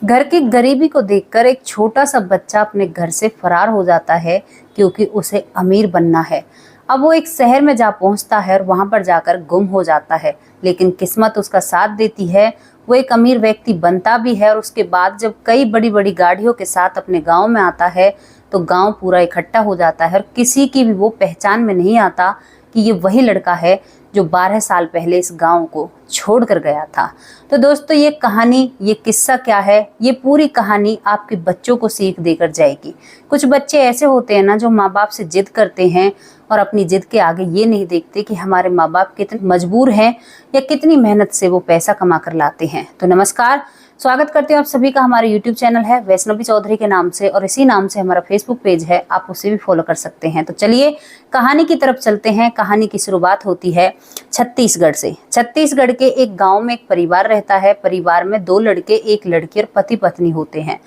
घर की गरीबी को देखकर एक छोटा सा बच्चा अपने घर से फरार हो जाता है क्योंकि उसे अमीर बनना है। अब वो एक शहर में जा पहुंचता है और वहां पर जाकर गुम हो जाता है, लेकिन किस्मत उसका साथ देती है। वो एक अमीर व्यक्ति बनता भी है और उसके बाद जब कई बड़ी बड़ी गाड़ियों के साथ अपने गांव में आता है तो गांव पूरा इकट्ठा हो जाता है और किसी की भी वो पहचान में नहीं आता कि ये वही लड़का है जो 12 साल पहले इस गांव को छोड़कर गया था। तो दोस्तों, ये कहानी, ये किस्सा क्या है, ये पूरी कहानी आपके बच्चों को सीख देकर जाएगी। कुछ बच्चे ऐसे होते हैं ना जो माँ बाप से जिद करते हैं और अपनी जिद के आगे ये नहीं देखते कि हमारे माँ बाप कितने मजबूर हैं या कितनी मेहनत से वो पैसा कमा कर लाते हैं। तो नमस्कार, स्वागत करते हैं आप सभी का। हमारा यूट्यूब चैनल है वैष्णवी चौधरी के नाम से और इसी नाम से हमारा फेसबुक पेज है, आप उसे भी फॉलो कर सकते हैं। तो चलिए कहानी की तरफ चलते हैं। कहानी की शुरुआत होती है छत्तीसगढ़ से। छत्तीसगढ़ के एक गांव में एक परिवार रहता है। परिवार में 2 लड़के, 1 लड़की और पति पत्नी होते हैं।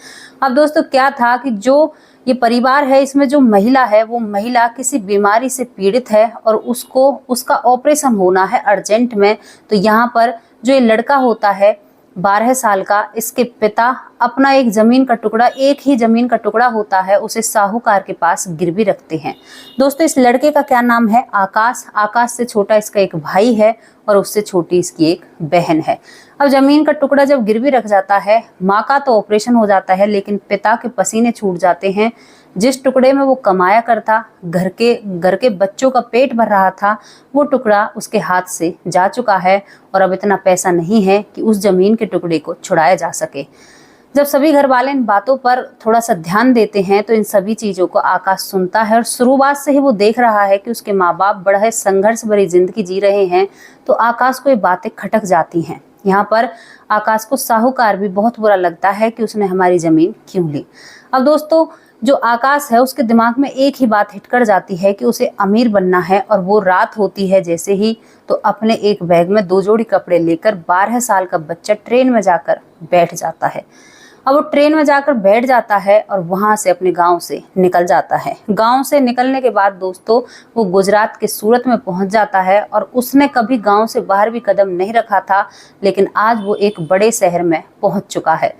अब दोस्तों, क्या था कि जो ये परिवार है, इसमें जो महिला है वो महिला किसी बीमारी से पीड़ित है और उसका ऑपरेशन होना है अर्जेंट में। तो यहाँ पर जो ये लड़का होता है 12 साल का, इसके पिता अपना एक ही जमीन का टुकड़ा होता है, उसे साहूकार के पास गिरवी रखते हैं। दोस्तों, इस लड़के का क्या नाम है? आकाश। आकाश से छोटा इसका एक भाई है और उससे छोटी इसकी एक बहन है। अब जमीन का टुकड़ा जब गिरवी रख जाता है, माँ का तो ऑपरेशन हो जाता है, लेकिन पिता के पसीने छूट जाते हैं। जिस टुकड़े में वो कमाया करता, घर के बच्चों का पेट भर रहा था, वो टुकड़ा उसके हाथ से जा चुका है और अब इतना पैसा नहीं है कि उस जमीन के टुकड़े को छुड़ाया जा सके। जब सभी घर वाले इन बातों पर थोड़ा सा ध्यान देते हैं तो इन सभी चीजों को आकाश सुनता है और शुरुआत से ही वो देख रहा है कि उसके माँ बाप बड़ा है संघर्ष भरी जिंदगी जी रहे हैं। तो आकाश को ये बातें खटक जाती हैं। यहाँ पर आकाश को साहूकार भी बहुत बुरा लगता है कि उसने हमारी जमीन क्यों ली। अब दोस्तों, जो आकाश है उसके दिमाग में एक ही बात हिट कर जाती है कि उसे अमीर बनना है। और वो रात होती है जैसे ही, तो अपने एक बैग में 2 जोड़ी कपड़े लेकर 12 साल का बच्चा ट्रेन में जाकर बैठ जाता है। अब वो ट्रेन में जाकर बैठ जाता है और वहां से अपने गांव से निकल जाता है। गांव से निकलने के बाद दोस्तों, वो गुजरात के सूरत में पहुंच जाता है और उसने कभी गांव से बाहर भी कदम नहीं रखा था, लेकिन आज वो एक बड़े शहर में पहुंच चुका है।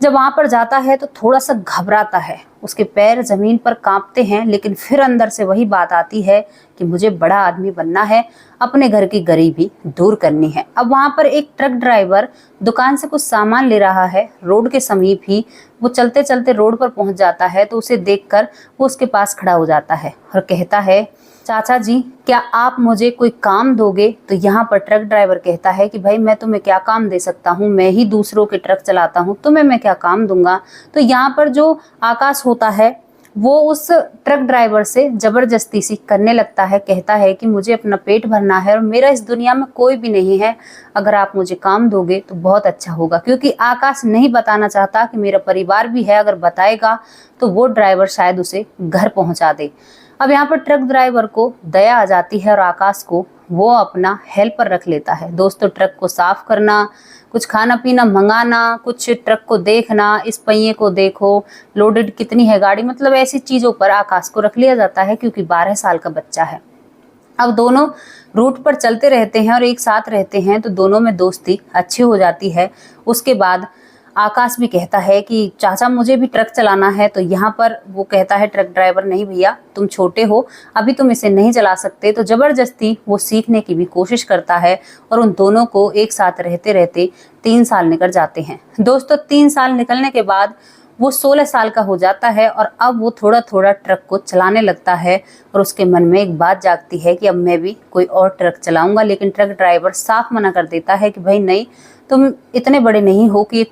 जब वहां पर जाता है तो थोड़ा सा घबराता है, उसके पैर जमीन पर कांपते हैं, लेकिन फिर अंदर से वही बात आती है कि मुझे बड़ा आदमी बनना है, अपने घर की गरीबी दूर करनी है। अब वहां पर एक ट्रक ड्राइवर दुकान से कुछ सामान ले रहा है। रोड के समीप ही वो चलते चलते रोड पर पहुंच जाता है, तो उसे देखकर वो उसके पास खड़ा हो जाता है और कहता है, चाचा जी, क्या आप मुझे कोई काम दोगे? तो यहाँ पर ट्रक ड्राइवर कहता है कि भाई, मैं तुम्हें क्या काम दे सकता हूँ, मैं ही दूसरों के ट्रक चलाता हूँ, तुम्हें मैं क्या काम दूंगा। तो यहाँ पर जो आकाश होता है वो उस ट्रक ड्राइवर से जबरदस्ती सी करने लगता है। कहता है कि मुझे अपना पेट भरना है और मेरा इस दुनिया में कोई भी नहीं है, अगर आप मुझे काम दोगे तो बहुत अच्छा होगा। क्योंकि आकाश नहीं बताना चाहता कि मेरा परिवार भी है, अगर बताएगा तो वो ड्राइवर शायद उसे घर पहुंचा दे। अब यहाँ पर ट्रक ड्राइवर को दया आ जाती है और आकाश को वो अपना हेल्पर रख लेता है। दोस्तों, ट्रक को साफ करना, कुछ खाना पीना मंगाना, कुछ ट्रक को देखना, इस पहिए को देखो, लोडेड कितनी है गाड़ी, मतलब ऐसी चीजों पर आकाश को रख लिया जाता है क्योंकि 12 साल का बच्चा है। अब दोनों रूट पर चलते रहते हैं और एक साथ रहते हैं, तो दोनों में दोस्ती अच्छी हो जाती है। उसके बाद आकाश भी कहता है कि चाचा, मुझे भी ट्रक चलाना है। तो यहाँ पर वो कहता है ट्रक ड्राइवर, नहीं भैया, तुम छोटे हो, अभी तुम इसे नहीं चला सकते। तो जबरदस्ती वो सीखने की भी कोशिश करता है और उन दोनों को एक साथ रहते रहते 3 साल निकल जाते हैं। दोस्तों, 3 साल निकलने के बाद वो 16 साल का हो जाता है और अब वो थोड़ा थोड़ा ट्रक को चलाने लगता है और उसके मन में एक बात जागती है कि अब मैं भी कोई और ट्रक चलाऊंगा। लेकिन ट्रक ड्राइवर साफ मना कर देता है कि भाई नहीं, तुम इतने बड़े नहीं हो कि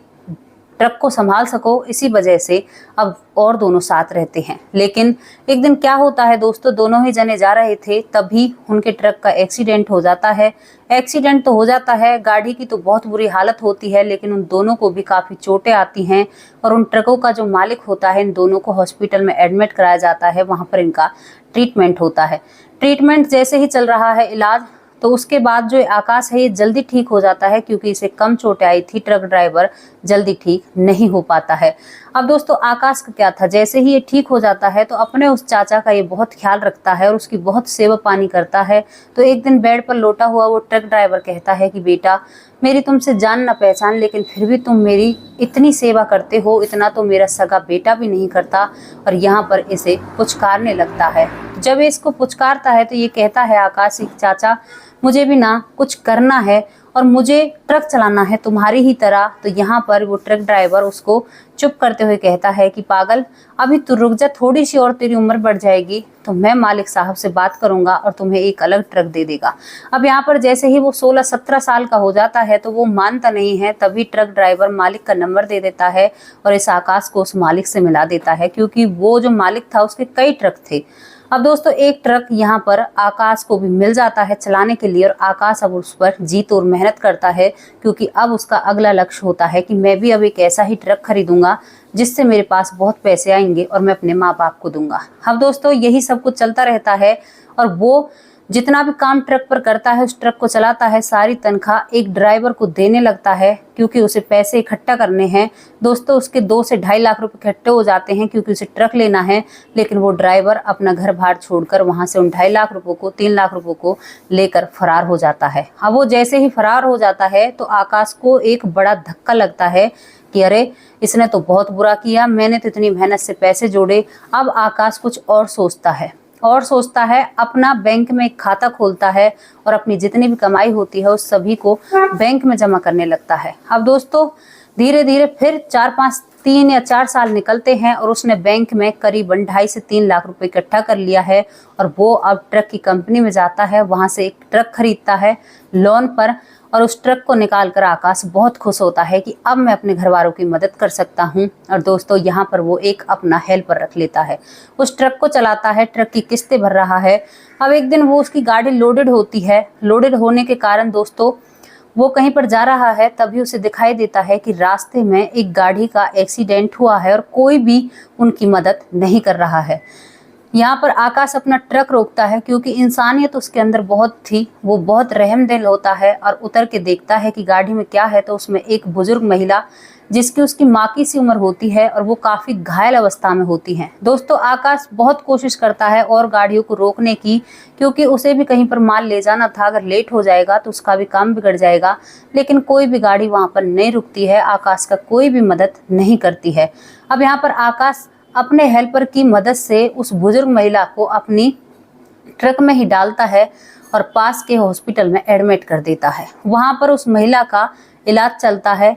ट्रक को संभाल सको। इसी वजह से अब और दोनों साथ रहते हैं। लेकिन एक दिन क्या होता है दोस्तों, दोनों ही जने जा रहे थे, तभी उनके ट्रक का एक्सीडेंट हो जाता है। एक्सीडेंट तो हो जाता है, गाड़ी की तो बहुत बुरी हालत होती है, लेकिन उन दोनों को भी काफ़ी चोटें आती हैं और उन ट्रकों का जो मालिक होता है, इन दोनों को हॉस्पिटल में एडमिट कराया जाता है। वहाँ पर इनका ट्रीटमेंट होता है। ट्रीटमेंट जैसे ही चल रहा है इलाज, तो उसके बाद जो आकाश है ये जल्दी ठीक हो जाता है क्योंकि इसे कम चोटें आई थी। ट्रक ड्राइवर जल्दी ठीक नहीं हो पाता है। अब दोस्तों, आकाश का क्या था, जैसे ही ये ठीक हो जाता है तो अपने उस चाचा का ये बहुत ख्याल रखता है और उसकी बहुत सेवा पानी करता है। तो एक दिन बेड पर लोटा हुआ वो ट्रक ड्राइवर कहता है कि बेटा, मेरी तुमसे जान न पहचान, लेकिन फिर भी तुम मेरी इतनी सेवा करते हो, इतना तो मेरा सगा बेटा भी नहीं करता। और यहाँ पर इसे पुचकारने लगता है। जब ये इसको पुचकारता है तो ये कहता है आकाश, चाचा मुझे भी ना कुछ करना है और मुझे ट्रक चलाना है तुम्हारी ही तरह। तो यहाँ पर वो ट्रक ड्राइवर उसको चुप करते हुए कहता है कि पागल, अभी तू रुक जा, थोड़ी सी और तेरी उम्र बढ़ जाएगी तो मैं मालिक साहब से बात करूंगा और तुम्हें एक अलग ट्रक दे देगा। अब यहाँ पर जैसे ही वो 16-17 साल का हो जाता है तो वो मानता नहीं है। तभी ट्रक ड्राइवर मालिक का नंबर दे देता है और इस आकाश को उस मालिक से मिला देता है, क्योंकि वो जो मालिक था उसके कई ट्रक थे। अब दोस्तों एक ट्रक यहाँ पर आकाश को भी मिल जाता है चलाने के लिए, और आकाश अब उस पर जी तोड़ मेहनत करता है, क्योंकि अब उसका अगला लक्ष्य होता है कि मैं भी अब एक ऐसा ही ट्रक खरीदूंगा जिससे मेरे पास बहुत पैसे आएंगे और मैं अपने माँ बाप को दूंगा। अब दोस्तों यही सब कुछ चलता रहता है और वो जितना भी काम ट्रक पर करता है, उस ट्रक को चलाता है, सारी तनख्वाह एक ड्राइवर को देने लगता है, क्योंकि उसे पैसे इकट्ठा करने हैं। दोस्तों उसके 2 से 2.5 लाख रुपए इकट्ठे हो जाते हैं, क्योंकि उसे ट्रक लेना है। लेकिन वो ड्राइवर अपना घर बार छोड़कर वहां से उन 2.5 लाख रुपयों को 3 लाख रुपयों को लेकर फरार हो जाता है। अब वो जैसे ही फरार हो जाता है तो आकाश को एक बड़ा धक्का लगता है कि अरे इसने तो बहुत बुरा किया, मैंने तो इतनी मेहनत से पैसे जोड़े। अब आकाश कुछ और सोचता है, अपना बैंक में एक खाता खोलता है और अपनी जितनी भी कमाई होती है उस सभी को बैंक में जमा करने लगता है। अब दोस्तों धीरे धीरे फिर 3 या 4 साल निकलते हैं और उसने बैंक में करीबन 2.5 से 3 लाख रुपए इकट्ठा कर लिया है और वो अब ट्रक की कंपनी में जाता है, वहां से एक ट्रक खरीदता है लोन पर, और उस ट्रक को निकाल कर आकाश बहुत खुश होता है कि अब मैं अपने घर वालों की मदद कर सकता हूँ। और दोस्तों यहाँ पर वो एक अपना हेल्पर रख लेता है, उस ट्रक को चलाता है, ट्रक की किस्तें भर रहा है। अब एक दिन वो उसकी गाड़ी लोडेड होती है, लोडेड होने के कारण दोस्तों वो कहीं पर जा रहा है, तभी उसे दिखाई देता है कि रास्ते में एक गाड़ी का एक्सीडेंट हुआ है और कोई भी उनकी मदद नहीं कर रहा है। यहाँ पर आकाश अपना ट्रक रोकता है, क्योंकि इंसानियत उसके अंदर बहुत थी, वो बहुत रहमदिल होता है और उतर के देखता है कि गाड़ी में क्या है। तो उसमें एक बुजुर्ग महिला जिसकी उसकी माँ की सी उम्र होती है और वो काफी घायल अवस्था में होती हैं। दोस्तों आकाश बहुत कोशिश करता है और गाड़ियों को रोकने की, क्योंकि उसे भी कहीं पर माल ले जाना था, अगर लेट हो जाएगा तो उसका भी काम बिगड़ जाएगा। लेकिन कोई भी गाड़ी वहां पर नहीं रुकती है, आकाश का कोई भी मदद नहीं करती है। अब यहाँ पर आकाश अपने हेल्पर की मदद से उस बुजुर्ग महिला को अपनी ट्रक में ही डालता है और पास के हॉस्पिटल में एडमिट कर देता है। वहां पर उस महिला का इलाज चलता है,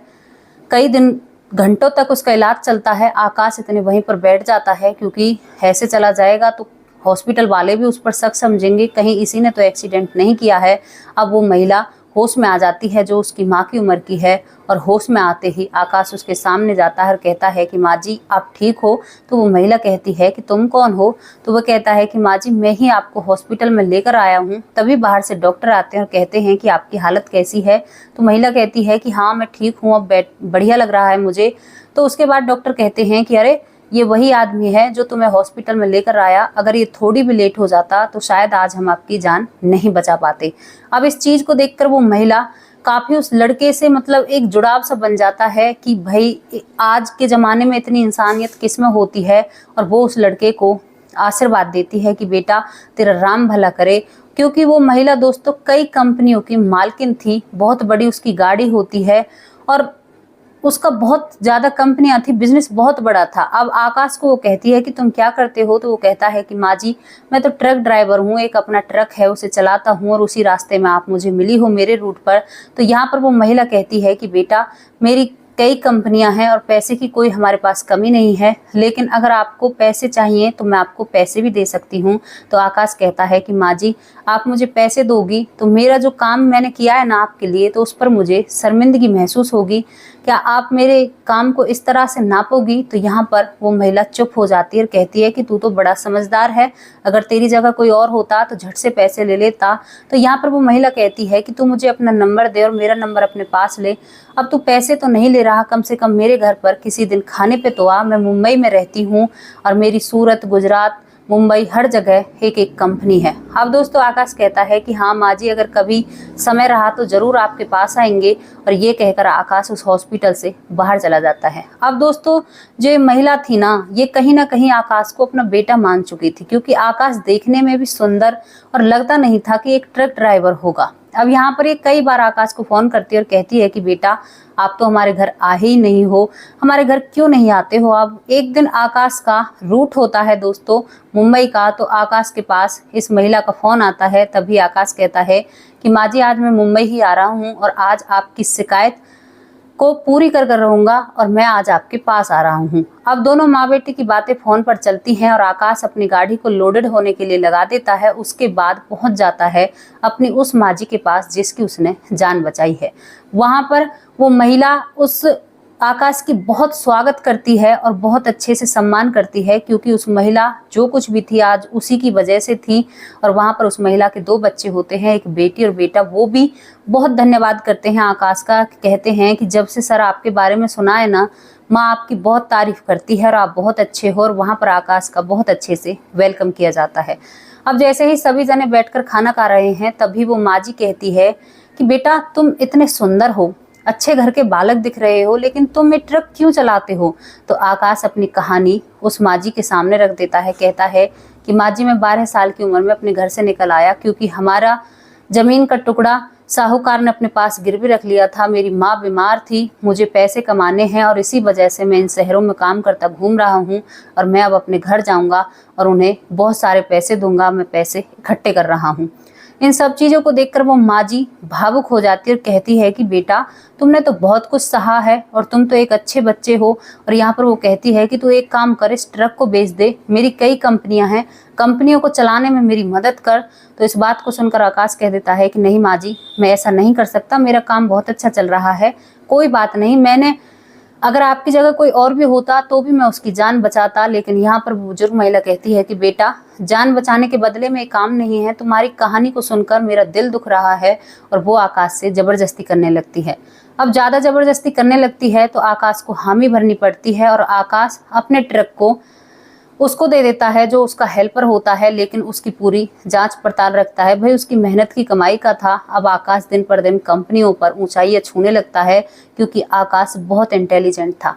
कई दिन घंटों तक उसका इलाज चलता है। आकाश इतने वहीं पर बैठ जाता है, क्योंकि ऐसे चला जाएगा तो हॉस्पिटल वाले भी उस पर शक समझेंगे, कहीं इसी ने तो एक्सीडेंट नहीं किया है। अब वो महिला होश में आ जाती है, जो उसकी माँ की उम्र की है, और होश में आते ही आकाश उसके सामने जाता है और कहता है कि माँ जी आप ठीक हो। तो वो महिला कहती है कि तुम कौन हो? तो वो कहता है कि माँ जी मैं ही आपको हॉस्पिटल में लेकर आया हूँ। तभी बाहर से डॉक्टर आते हैं और कहते हैं कि आपकी हालत कैसी है? तो महिला कहती है कि हाँ मैं ठीक हूँ, अब बढ़िया लग रहा है मुझे। तो उसके बाद डॉक्टर कहते हैं कि अरे ये वही आदमी है जो तुम्हें हॉस्पिटल में लेकर आया, अगर ये थोड़ी भी लेट हो जाता तो शायद आज हम आपकी जान नहीं बचा पाते। अब इस चीज को देखकर वो महिला काफी उस लड़के से मतलब एक जुड़ाव सा बन जाता है कि भाई आज के जमाने में इतनी इंसानियत किसमें होती है, और वो उस लड़के को आशीर्वाद देती है कि बेटा तेरा राम भला करे। क्योंकि वो महिला दोस्तों कई कंपनियों की मालकिन थी, बहुत बड़ी उसकी गाड़ी होती है और उसका बहुत ज्यादा कंपनियां थी, बिजनेस बहुत बड़ा था। अब आकाश को वो कहती है कि तुम क्या करते हो? तो वो कहता है कि माँ जी मैं तो ट्रक ड्राइवर हूँ, एक अपना ट्रक है उसे चलाता हूँ और उसी रास्ते में आप मुझे मिली हो मेरे रूट पर। तो यहाँ पर वो महिला कहती है कि बेटा मेरी कई कंपनियां हैं और पैसे की कोई हमारे पास कमी नहीं है, लेकिन अगर आपको पैसे चाहिए तो मैं आपको पैसे भी दे सकती हूँ। तो आकाश कहता है कि माँ जी आप मुझे पैसे दोगी तो मेरा जो काम मैंने किया है ना आपके लिए, तो उस पर मुझे शर्मिंदगी महसूस होगी, क्या आप मेरे काम को इस तरह से नापोगी? तो यहाँ पर वो महिला चुप हो जाती है और कहती है कि तू तो बड़ा समझदार है, अगर तेरी जगह कोई और होता तो झट से पैसे ले लेता। तो यहाँ पर वो महिला कहती है कि तू मुझे अपना नंबर दे और मेरा नंबर अपने पास ले। अब तू पैसे तो नहीं ले रहा, कम से कम मेरे घर पर किसी दिन खाने पे तो आ। मैं मुंबई में रहती हूँ और मेरी सूरत, गुजरात, मुंबई हर जगह एक एक कंपनी है। अब दोस्तों आकाश कहता है कि हाँ माँ जी अगर कभी समय रहा तो जरूर आपके पास आएंगे, और ये कहकर आकाश उस हॉस्पिटल से बाहर चला जाता है। अब दोस्तों जो ये महिला थी ना कहीं आकाश को अपना बेटा मान चुकी थी, क्योंकि आकाश देखने में भी सुंदर और लगता नहीं था कि एक ट्रक ड्राइवर होगा। अब यहाँ पर ये कई बार आकाश को फोन करती है और कहती है कि बेटा आप तो हमारे घर आ ही नहीं हो, हमारे घर क्यों नहीं आते हो। अब एक दिन आकाश का रूट होता है दोस्तों मुंबई का, तो आकाश के पास इस महिला का फोन आता है। तभी आकाश कहता है कि माँ जी आज मैं मुंबई ही आ रहा हूँ और आज आपकी शिकायत को पूरी कर रहूंगा और मैं आज आपके पास आ रहा हूँ। अब दोनों माँ बेटी की बातें फोन पर चलती हैं और आकाश अपनी गाड़ी को लोडेड होने के लिए लगा देता है। उसके बाद पहुंच जाता है अपनी उस माँ जी के पास जिसकी उसने जान बचाई है। वहां पर वो महिला उस आकाश की बहुत स्वागत करती है और बहुत अच्छे से सम्मान करती है, क्योंकि उस महिला जो कुछ भी थी आज उसी की वजह से थी। और वहां पर उस महिला के 2 बच्चे होते हैं, एक बेटी और बेटा। वो भी बहुत धन्यवाद करते हैं आकाश का, कहते हैं कि जब से सर आपके बारे में सुना है ना, माँ आपकी बहुत तारीफ करती है और आप बहुत अच्छे हो। और वहां पर आकाश का बहुत अच्छे से वेलकम किया जाता है। अब जैसे ही सभी जने बैठकर खाना खा रहे हैं, तभी वो माँ जी कहती है कि बेटा तुम इतने सुंदर हो, अच्छे घर के बालक दिख रहे हो, लेकिन तुम ये ट्रक क्यों चलाते हो। तो आकाश अपनी कहानी उस माँ जी के सामने रख देता है। कहता है कि माँ जी मैं 12 साल की उम्र में अपने घर से निकल आया, क्योंकि हमारा जमीन का टुकड़ा साहूकार ने अपने पास गिरवी रख लिया था। मेरी माँ बीमार थी, मुझे पैसे कमाने हैं और इसी वजह से मैं इन शहरों में काम करता घूम रहा हूँ। और मैं अब अपने घर जाऊँगा और उन्हें बहुत सारे पैसे दूंगा, मैं पैसे इकट्ठे कर रहा हूँ। इन सब चीज़ों को देखकर वो माँ जी भावुक हो जाती है और कहती है कि बेटा तुमने तो बहुत कुछ सहा है और तुम तो एक अच्छे बच्चे हो। और यहाँ पर वो कहती है कि तू एक काम कर, इस ट्रक को बेच दे, मेरी कई कंपनियां हैं, कंपनियों को चलाने में मेरी मदद कर। तो इस बात को सुनकर आकाश कह देता है कि नहीं माँ जी मैं ऐसा नहीं कर सकता, मेरा काम बहुत अच्छा चल रहा है, कोई बात नहीं, मैंने अगर आपकी जगह कोई और भी होता तो भी मैं उसकी जान बचाता। लेकिन यहाँ पर बुजुर्ग महिला कहती है कि बेटा जान बचाने के बदले में एक काम नहीं है, तुम्हारी कहानी को सुनकर मेरा दिल दुख रहा है। और वो आकाश से जबरदस्ती करने लगती है। अब ज़्यादा जबरदस्ती करने लगती है तो आकाश को हामी भरनी पड़ती है और आकाश अपने ट्रक को उसको दे देता है जो उसका हेल्पर होता है, लेकिन उसकी पूरी जांच पड़ताल रखता है। भाई उसकी मेहनत की कमाई का था। अब आकाश दिन पर दिन कंपनियों पर ऊंचाइयां छूने लगता है, क्योंकि आकाश बहुत इंटेलिजेंट था।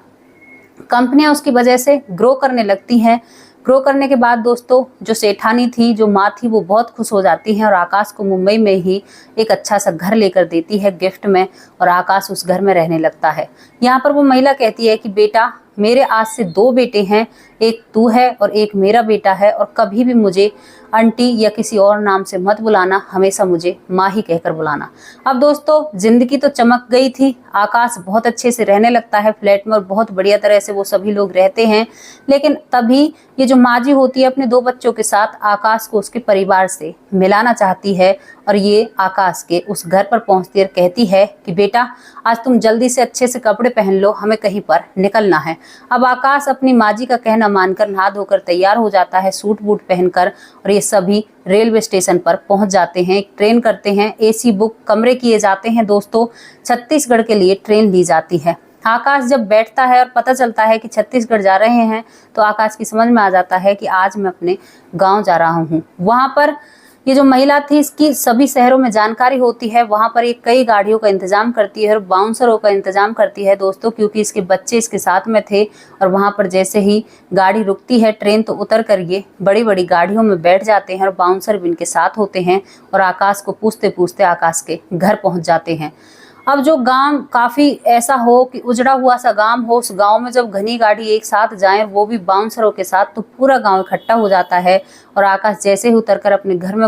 कंपनियां उसकी वजह से ग्रो करने लगती हैं। ग्रो करने के बाद दोस्तों जो सेठानी थी, जो माँ थी, वो बहुत खुश हो जाती हैं और आकाश को मुंबई में ही एक अच्छा सा घर लेकर देती है गिफ्ट में। और आकाश उस घर में रहने लगता है। यहाँ पर वो महिला कहती है कि बेटा मेरे आज से 2 बेटे हैं, एक तू है और एक मेरा बेटा है, और कभी भी मुझे आंटी या किसी और नाम से मत बुलाना, हमेशा मुझे माँ ही कहकर बुलाना। अब दोस्तों जिंदगी तो चमक गई थी। आकाश बहुत अच्छे से रहने लगता है फ्लैट में और बहुत बढ़िया तरह से वो सभी लोग रहते हैं। लेकिन तभी ये जो माँ जी होती है अपने 2 बच्चों के साथ आकाश को उसके परिवार से मिलाना चाहती है। और ये आकाश के उस घर पर पहुंचती है और कहती है कि बेटा आज तुम जल्दी से अच्छे से कपड़े पहन लो, हमें कहीं पर निकलना है। अब आकाश अपनी माँ जी का कहना मानकर नहा धोकर तैयार हो जाता है, सूट बूट पहनकर। और ये सभी रेलवे स्टेशन पर पहुंच जाते हैं। ट्रेन करते हैं, एसी बुक कमरे किए जाते हैं। दोस्तों छत्तीसगढ़ के लिए ट्रेन ली जाती है। आकाश जब बैठता है और पता चलता है कि छत्तीसगढ़ जा रहे हैं, तो आकाश की समझ में आ जाता है कि आज मैं अपने गांव जा रहा हूँ। वहां पर ये जो महिला थी इसकी सभी शहरों में जानकारी होती है। वहां पर ये कई गाड़ियों का इंतजाम करती है और बाउंसरों का इंतजाम करती है दोस्तों, क्योंकि इसके बच्चे इसके साथ में थे। और वहां पर जैसे ही गाड़ी रुकती है ट्रेन, तो उतर कर ये बड़ी बड़ी गाड़ियों में बैठ जाते हैं और बाउंसर भी इनके साथ होते हैं और आकाश को पूछते पूछते आकाश के घर पहुंच जाते हैं। अब जो गांव काफी ऐसा हो कि उजड़ा हुआ सा गांव हो, उस गांव में जब घनी गाड़ी एक साथ जाए, वो भी बाउंसरों के साथ, तो पूरा गांव इकट्ठा हो जाता है। और आकाश जैसे ही उतरकर अपने घर में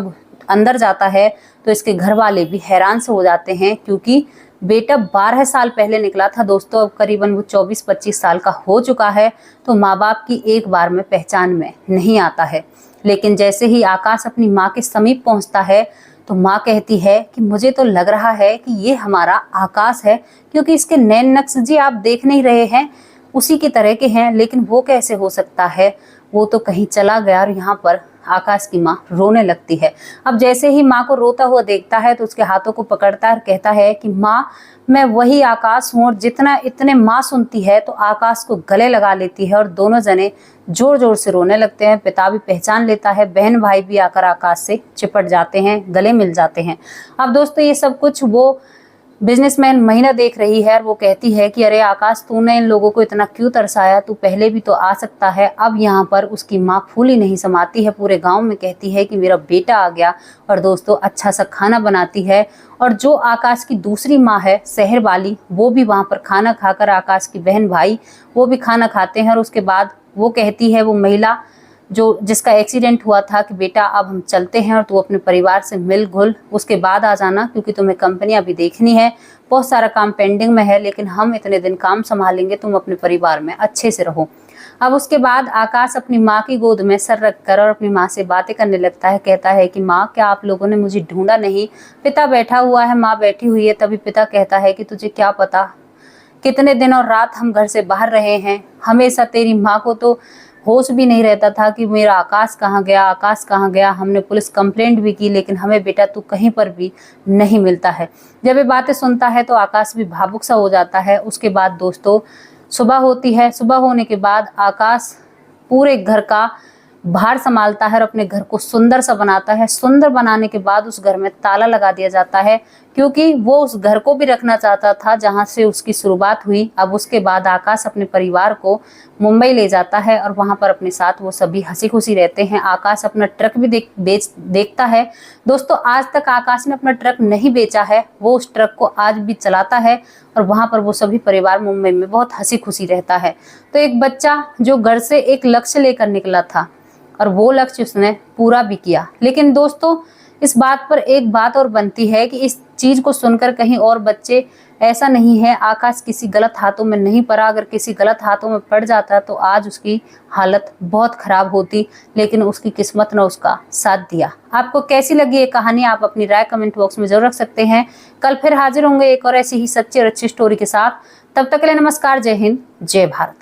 अंदर जाता है, तो इसके घर वाले भी हैरान से हो जाते हैं, क्योंकि बेटा 12 साल पहले निकला था दोस्तों, अब करीबन वो 24-25 साल का हो चुका है। तो माँ बाप की एक बार में पहचान में नहीं आता है। लेकिन जैसे ही आकाश अपनी माँ के समीप पहुंचता है, तो माँ कहती है कि मुझे तो लग रहा है कि ये हमारा आकाश है, क्योंकि इसके नैन नक्श जी आप देख नहीं रहे हैं, उसी की तरह के हैं। लेकिन वो कैसे हो सकता है, वो तो कहीं चला गया। और यहाँ पर आकाश की माँ रोने लगती है। अब जैसे ही माँ को रोता हुआ देखता है, तो उसके हाथों को पकड़ता है और कहता है कि माँ मैं वही आकाश हूँ। और जितना इतने माँ सुनती है तो आकाश को गले लगा लेती है और दोनों जने जोर जोर से रोने लगते हैं। पिता भी पहचान लेता है, बहन भाई भी आकर आकाश से चिपट जाते हैं, गले मिल जाते हैं। अब दोस्तों ये सब कुछ वो बिजनेसमैन महीना देख रही है और वो कहती है कि अरे आकाश, तूने इन लोगों को इतना क्यों तरसाया, तू पहले भी तो आ सकता है। अब यहाँ पर उसकी माँ फूली नहीं समाती है, पूरे गांव में कहती है कि मेरा बेटा आ गया और दोस्तों अच्छा सा खाना बनाती है। और जो आकाश की दूसरी माँ है शहर वाली, वो भी वहाँ पर खाना खाकर, आकाश की बहन भाई वो भी खाना खाते हैं। और उसके बाद वो कहती है, वो महिला जो जिसका एक्सीडेंट हुआ था, कि बेटा अब हम चलते हैं और तू अपने परिवार से मिल घुल, उसके बाद आ जाना, क्योंकि तुम्हें कंपनियां भी देखनी है, बहुत सारा काम पेंडिंग में है, लेकिन हम इतने दिन काम संभालेंगे, तुम अपने परिवार में अच्छे से रहो। अब उसके बाद आकाश अपनी माँ की गोद में सर रखकर और अपनी माँ से बातें करने लगता है। कहता है कि माँ, क्या आप लोगों ने मुझे ढूंढा नहीं? पिता बैठा हुआ है, माँ बैठी हुई है। तभी पिता कहता है कि तुझे क्या पता, कितने दिन और रात हम घर से बाहर रहे हैं, हमेशा तेरी माँ को तो होश भी नहीं रहता था कि मेरा आकाश कहाँ गया, आकाश कहाँ गया। हमने पुलिस कंप्लेंट भी की, लेकिन हमें बेटा तू कहीं पर भी नहीं मिलता है। जब ये बातें सुनता है तो आकाश भी भावुक सा हो जाता है। उसके बाद दोस्तों सुबह होती है। सुबह होने के बाद आकाश पूरे घर का भार संभालता है और अपने घर को सुंदर सा बनाता है। सुंदर बनाने के बाद उस घर में ताला लगा दिया जाता है, क्योंकि वो उस घर को भी रखना चाहता था जहां से उसकी शुरुआत हुई। अब उसके बाद आकाश अपने परिवार को मुंबई ले जाता है और वहां पर अपने साथ वो सभी हंसी खुशी रहते हैं। आकाश अपना ट्रक भी देखता है। दोस्तों आज तक आकाश ने अपना ट्रक नहीं बेचा है, वो उस ट्रक को आज भी चलाता है और वहां पर वो सभी परिवार मुंबई में बहुत हंसी खुशी रहता है। तो एक बच्चा जो घर से एक लक्ष्य लेकर निकला था और वो लक्ष्य उसने पूरा भी किया। लेकिन दोस्तों इस बात पर एक बात और बनती है कि इस चीज को सुनकर कहीं और बच्चे, ऐसा नहीं है आकाश किसी गलत हाथों में नहीं पड़ा, अगर किसी गलत हाथों में पड़ जाता तो आज उसकी हालत बहुत खराब होती, लेकिन उसकी किस्मत ने उसका साथ दिया। आपको कैसी लगी ये कहानी, आप अपनी राय कमेंट बॉक्स में जरूर रख सकते हैं। कल फिर हाजिर होंगे एक और ऐसी ही सच्ची और अच्छी स्टोरी के साथ। तब तक के लिए नमस्कार, जय हिंद, जय भारत।